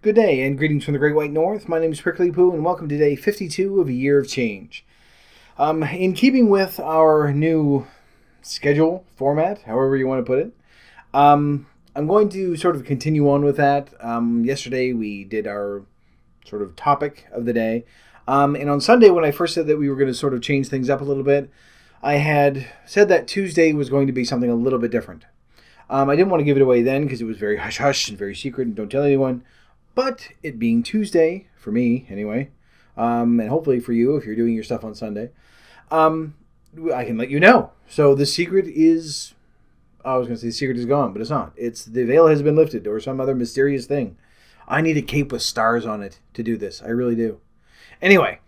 Good day and greetings from the Great White North. My name is Prickly Poo and welcome to day 52 of A Year of Change. In keeping with our new schedule, format, however you want to put it, I'm going to sort of continue on with that. Yesterday we did our sort of topic of the day. And on Sunday when I first said that we were going to sort of change things up a little bit, I had said that Tuesday was going to be something a little bit different. I didn't want to give it away then because it was very hush-hush and very secret and don't tell anyone. But it being Tuesday, for me anyway, and hopefully for you if you're doing your stuff on Sunday, I can let you know. So the secret is, I was going to say the secret is gone, but it's not. It's the veil has been lifted or some other mysterious thing. I need a cape with stars on it to do this. I really do. Anyway,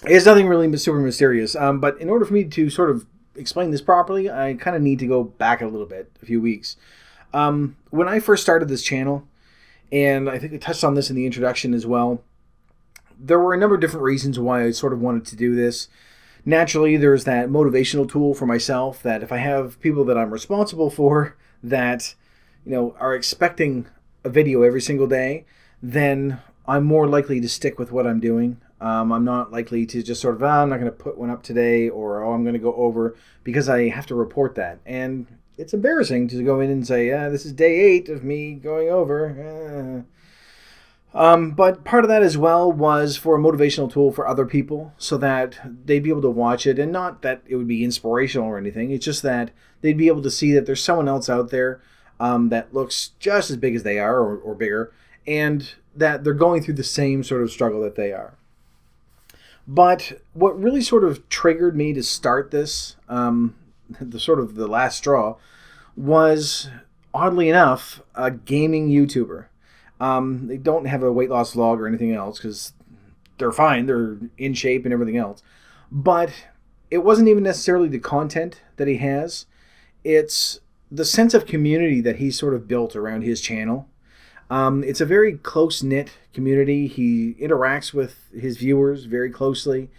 it's nothing really super mysterious. But in order for me to sort of explain this properly, I kind of need to go back a little bit, a few weeks. When I first started this channel, and I think I touched on this in the introduction as well, there were a number of different reasons why I sort of wanted to do this. Naturally, there's that motivational tool for myself that if I have people that I'm responsible for that, are expecting a video every single day, then I'm more likely to stick with what I'm doing. I'm not likely to just sort of, I'm not going to put one up today, or, I'm going to go over, because I have to report that. And it's embarrassing to go in and say, this is day 8 of me going over. But part of that as well was for a motivational tool for other people so that they'd be able to watch it, and not that it would be inspirational or anything. It's just that they'd be able to see that there's someone else out there that looks just as big as they are or bigger, and that they're going through the same sort of struggle that they are. But what really sort of triggered me to start this, the last straw, was, oddly enough, a gaming YouTuber. They don't have a weight loss vlog or anything else because they're fine. They're in shape and everything else. But it wasn't even necessarily the content that he has. It's the sense of community that he's sort of built around his channel. It's a very close-knit community. He interacts with his viewers very closely.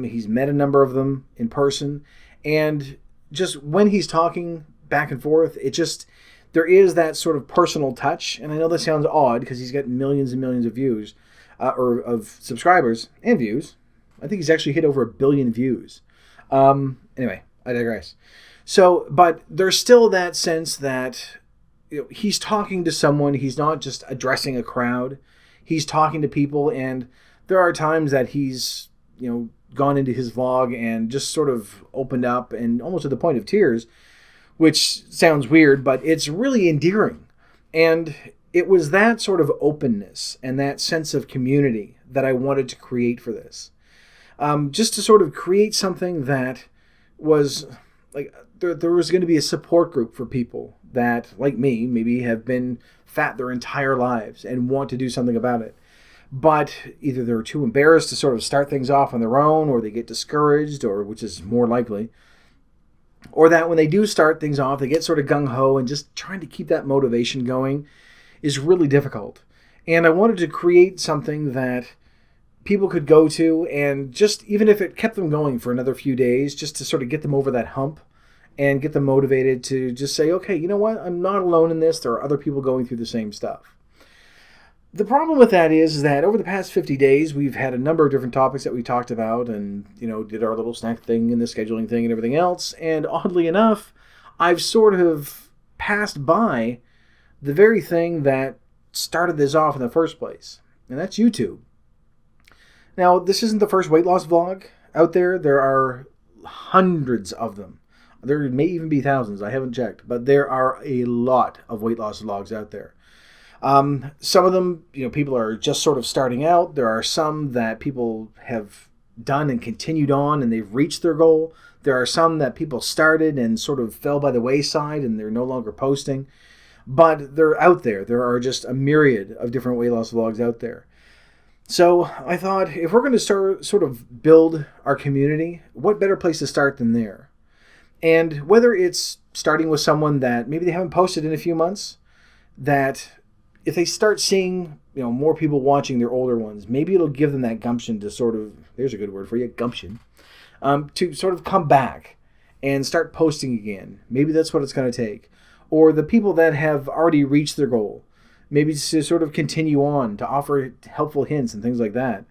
He's met a number of them in person. And just when he's talking back and forth, there is that sort of personal touch. And I know that sounds odd because he's got millions and millions of views, or of subscribers and views. I think he's actually hit over 1 billion views. Anyway, I digress. So, but there's still that sense that he's talking to someone. He's not just addressing a crowd. He's talking to people, and there are times that he's, gone into his vlog and just sort of opened up and almost to the point of tears, which sounds weird, but it's really endearing. And it was that sort of openness and that sense of community that I wanted to create for this. Just to sort of create something that was like, there was going to be a support group for people that, like me, maybe have been fat their entire lives and want to do something about it. But either they're too embarrassed to sort of start things off on their own, or they get discouraged, or which is more likely, or that when they do start things off, they get sort of gung-ho, and just trying to keep that motivation going is really difficult. And I wanted to create something that people could go to, and just, even if it kept them going for another few days, just to sort of get them over that hump and get them motivated to just say, okay, you know what? I'm not alone in this. There are other people going through the same stuff. The problem with that is that over the past 50 days, we've had a number of different topics that we talked about and, did our little snack thing and the scheduling thing and everything else. And oddly enough, I've sort of passed by the very thing that started this off in the first place. And that's YouTube. Now, this isn't the first weight loss vlog out there. There are hundreds of them. There may even be thousands. I haven't checked. But there are a lot of weight loss vlogs out there. Some of them, people are just sort of starting out. There are some that people have done and continued on and they've reached their goal. There are some that people started and sort of fell by the wayside and they're no longer posting. But they're out there. There are just a myriad of different weight loss vlogs out there. So I thought, if we're going to sort of build our community, what better place to start than there? And whether it's starting with someone that maybe they haven't posted in a few months, that if they start seeing, more people watching their older ones, maybe it'll give them that gumption to sort of, there's a good word for you, gumption, to sort of come back and start posting again. Maybe that's what it's going to take. Or the people that have already reached their goal, maybe to sort of continue on, to offer helpful hints and things like that.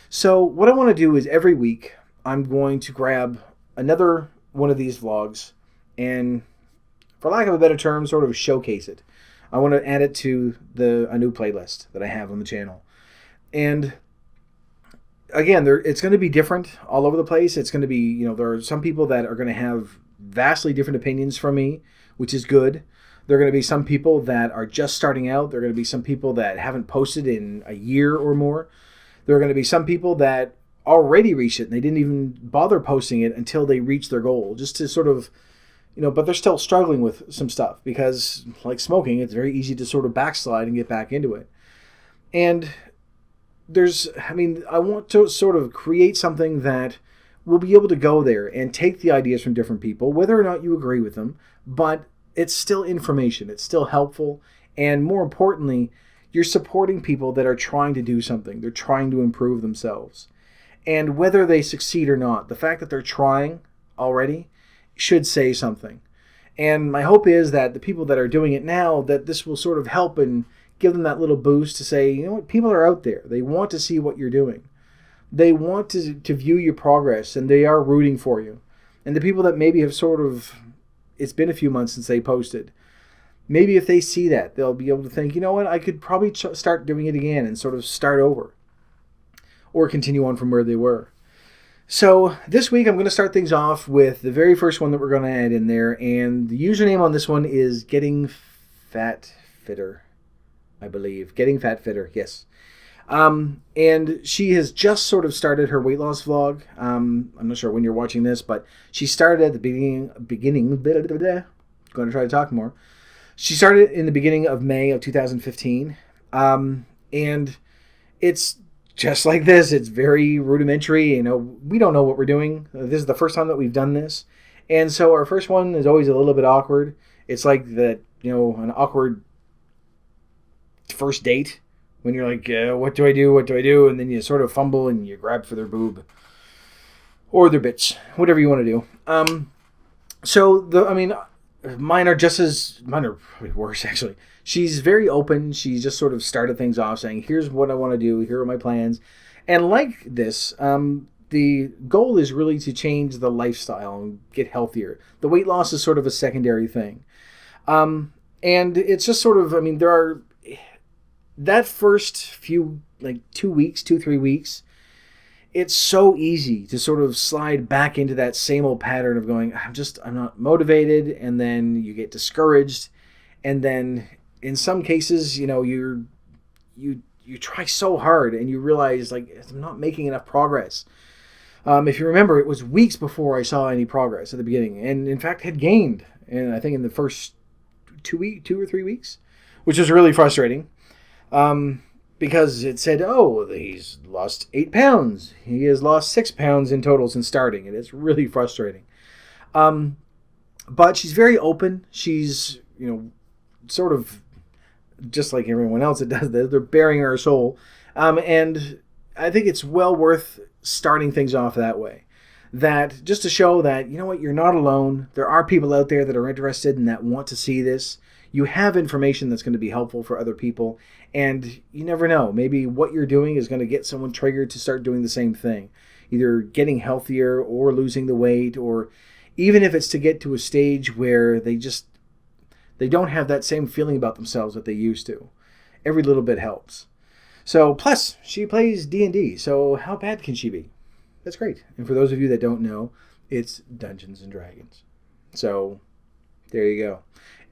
So what I want to do is every week I'm going to grab another one of these vlogs and, for lack of a better term, sort of showcase it. I want to add it to a new playlist that I have on the channel. And again, it's going to be different all over the place. It's going to be, there are some people that are going to have vastly different opinions from me, which is good. There are going to be some people that are just starting out. There are going to be some people that haven't posted in a year or more. There are going to be some people that already reached it and they didn't even bother posting it until they reached their goal, just to sort of, but they're still struggling with some stuff because, like smoking, it's very easy to sort of backslide and get back into it. And I want to sort of create something that will be able to go there and take the ideas from different people, whether or not you agree with them, but it's still information. It's still helpful. And more importantly, you're supporting people that are trying to do something. They're trying to improve themselves. And whether they succeed or not, the fact that they're trying already should say something. And my hope is that the people that are doing it now, that this will sort of help and give them that little boost to say, you know what, people are out there. They want to see what you're doing. They want to view your progress, and they are rooting for you. And the people that maybe have it's been a few months since they posted, maybe if they see that, they'll be able to think, you know what, I could probably start doing it again and sort of start over or continue on from where they were. So this week I'm going to start things off with the very first one that we're going to add in there, and the username on this one is Getting Fat Fitter, I believe. Getting Fat Fitter, yes. And she has just sort of started her weight loss vlog. I'm not sure when you're watching this, but she started at the beginning. Going to try to talk more. She started in the beginning of May of 2015. And it's just like this. It's very rudimentary. We don't know what we're doing. This is the first time that we've done this. And so our first one is always a little bit awkward. It's like an awkward first date when you're like, what do I do? What do I do? And then you sort of fumble and you grab for their boob or their bits, whatever you want to do. Mine are probably worse, actually. She's very open. She just sort of started things off saying, here's what I want to do. Here are my plans. And like this, the goal is really to change the lifestyle and get healthier. The weight loss is sort of a secondary thing. And it's just sort of, there are that first few, 3 weeks, it's so easy to sort of slide back into that same old pattern of going, I'm not motivated, and then you get discouraged, and then in some cases, you try so hard and you realize I'm not making enough progress. If you remember, it was weeks before I saw any progress at the beginning, and in fact had gained, and I think in the first 2 or 3 weeks, which was really frustrating. Because it said, he's lost 8 pounds. He has lost 6 pounds in total since starting, and it's really frustrating. But she's very open. She's, sort of just like everyone else that does this. They're bearing her soul. And I think it's well worth starting things off that way. That just to show that, you're not alone. There are people out there that are interested and that want to see this. You have information that's going to be helpful for other people, and you never know. Maybe what you're doing is going to get someone triggered to start doing the same thing, either getting healthier or losing the weight, or even if it's to get to a stage where they don't have that same feeling about themselves that they used to. Every little bit helps. So, plus, she plays D&D, so how bad can she be? That's great. And for those of you that don't know, it's Dungeons & Dragons. So, there you go.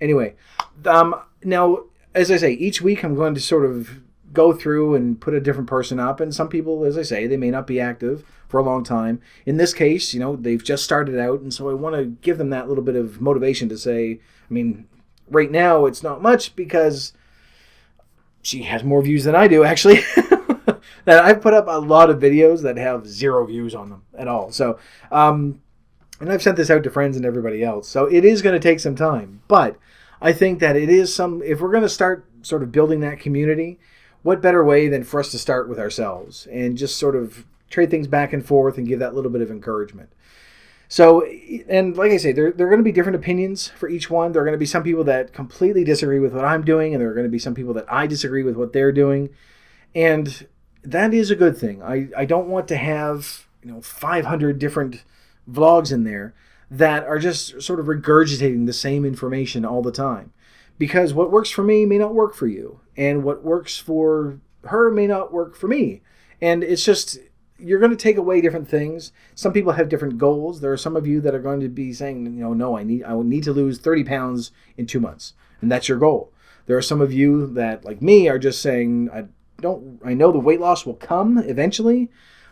Anyway, now, as I say, each week I'm going to sort of go through and put a different person up. And some people, as I say, they may not be active for a long time. In this case, they've just started out. And so I want to give them that little bit of motivation to say, right now it's not much because she has more views than I do, actually. That I've put up a lot of videos that have 0 views on them at all. So, and I've sent this out to friends and everybody else. So it is going to take some time. But I think that it is if we're going to start sort of building that community, what better way than for us to start with ourselves and just sort of trade things back and forth and give that little bit of encouragement. So, and like I say, there are going to be different opinions for each one. There are going to be some people that completely disagree with what I'm doing, and there are going to be some people that I disagree with what they're doing. And that is a good thing. I don't want to have 500 different vlogs in there that are just sort of regurgitating the same information all the time. Because what works for me may not work for you. And what works for her may not work for me. And it's just, you're going to take away different things. Some people have different goals. There are some of you that are going to be saying, no, I need to lose 30 pounds in 2 months. And that's your goal. There are some of you that, like me, are just saying, I know the weight loss will come eventually,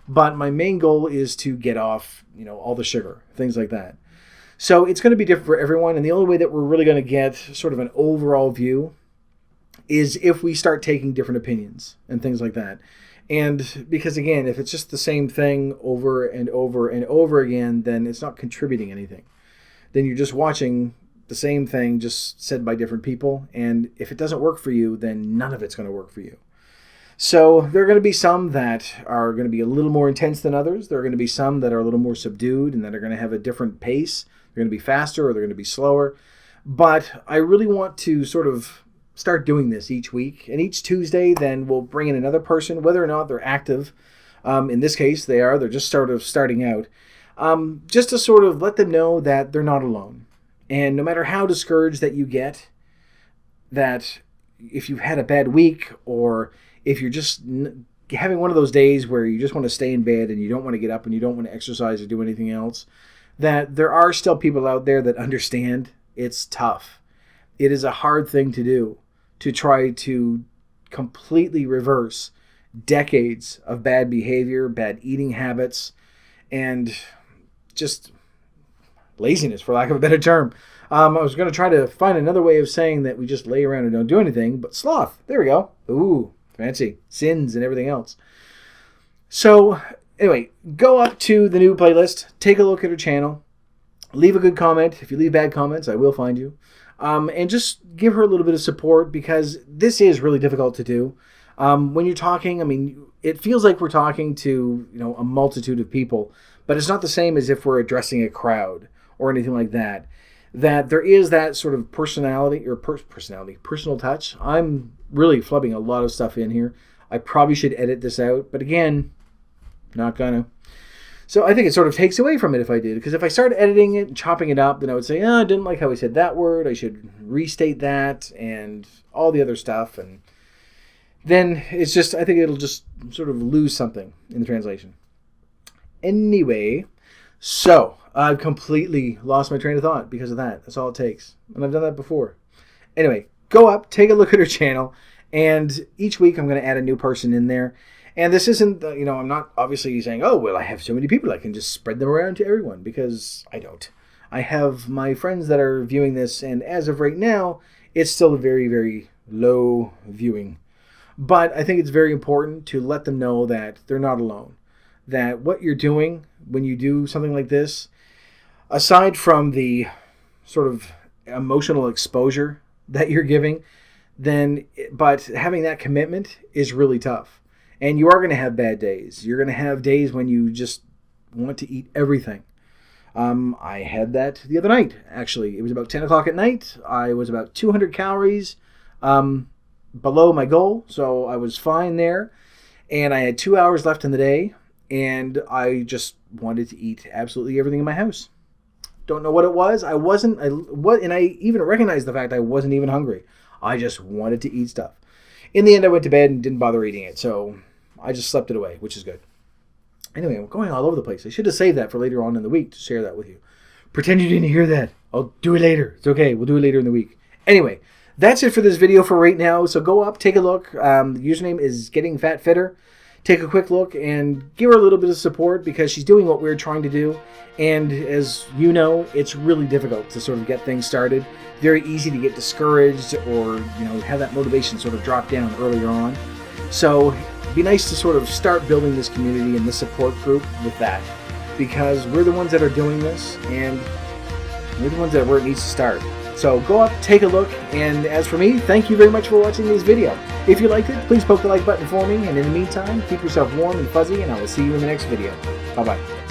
but my main goal is to get off, all the sugar, things like that. So it's going to be different for everyone. And the only way that we're really going to get sort of an overall view is if we start taking different opinions and things like that. And because, again, if it's just the same thing over and over and over again, then it's not contributing anything. Then you're just watching the same thing just said by different people. And if it doesn't work for you, then none of it's going to work for you. So there are going to be some that are going to be a little more intense than others. There are going to be some that are a little more subdued and that are going to have a different pace. They're going to be faster or they're going to be slower. But I really want to sort of start doing this each week. And each Tuesday, then we'll bring in another person, whether or not they're active. In this case, they're just sort of starting out. Just to sort of let them know that they're not alone. And no matter how discouraged that you get, that if you've had a bad week or if you're just having one of those days where you just want to stay in bed and you don't want to get up and you don't want to exercise or do anything else, that there are still people out there that understand it's tough. It is a hard thing to do, to try to completely reverse decades of bad behavior, bad eating habits, and just laziness, for lack of a better term. I was going to try to find another way of saying that we just lay around and don't do anything, but sloth. There we go. Ooh, fancy. Sins and everything else. So, anyway, go up to the new playlist, take a look at her channel, leave a good comment. If you leave bad comments, I will find you. And just give her a little bit of support because this is really difficult to do. When you're talking, I mean, it feels like we're talking to, a multitude of people, but it's not the same as if we're addressing a crowd or anything like that. That there is that sort of personality or personal touch. I'm really flubbing a lot of stuff in here. I probably should edit this out, but again, not gonna. So I think it sort of takes away from it if I did, because if I started editing it and chopping it up, then I would say, I didn't like how he said that word. I should restate that and all the other stuff. And then it's just, I think it'll just sort of lose something in the translation. Anyway, so I've completely lost my train of thought because of that. That's all it takes. And I've done that before. Anyway, go up, take a look at her channel, and each week I'm going to add a new person in there. And this isn't, I'm not obviously saying, oh, well, I have so many people, I can just spread them around to everyone, because I don't. I have my friends that are viewing this, and as of right now, it's still a very, very low viewing. But I think it's very important to let them know that they're not alone. That what you're doing when you do something like this, aside from the sort of emotional exposure that you're giving, but having that commitment is really tough. And you are going to have bad days. You're going to have days when you just want to eat everything. I had that the other night, actually. It was about 10 o'clock at night. I was about 200 calories below my goal, so I was fine there. And I had 2 hours left in the day, and I just wanted to eat absolutely everything in my house. Don't know what it was. And I even recognized the fact I wasn't even hungry. I just wanted to eat stuff. In the end, I went to bed and didn't bother eating it, so I just slept it away, which is good. Anyway, I'm going all over the place. I should have saved that for later on in the week to share that with you. Pretend you didn't hear that. I'll do it later. It's okay. We'll do it later in the week. Anyway, that's it for this video for right now. So go up, take a look. The username is Getting Fat Fitter. Take a quick look and give her a little bit of support because she's doing what we're trying to do. And as you know, it's really difficult to sort of get things started. Very easy to get discouraged or, have that motivation sort of drop down earlier on. So it'd be nice to sort of start building this community and this support group with that, because we're the ones that are doing this and we're the ones that where it needs to start. So go up, take a look, and as for me, thank you very much for watching this video. If you liked it, please poke the like button for me, and in the meantime, keep yourself warm and fuzzy, and I will see you in the next video. Bye-bye.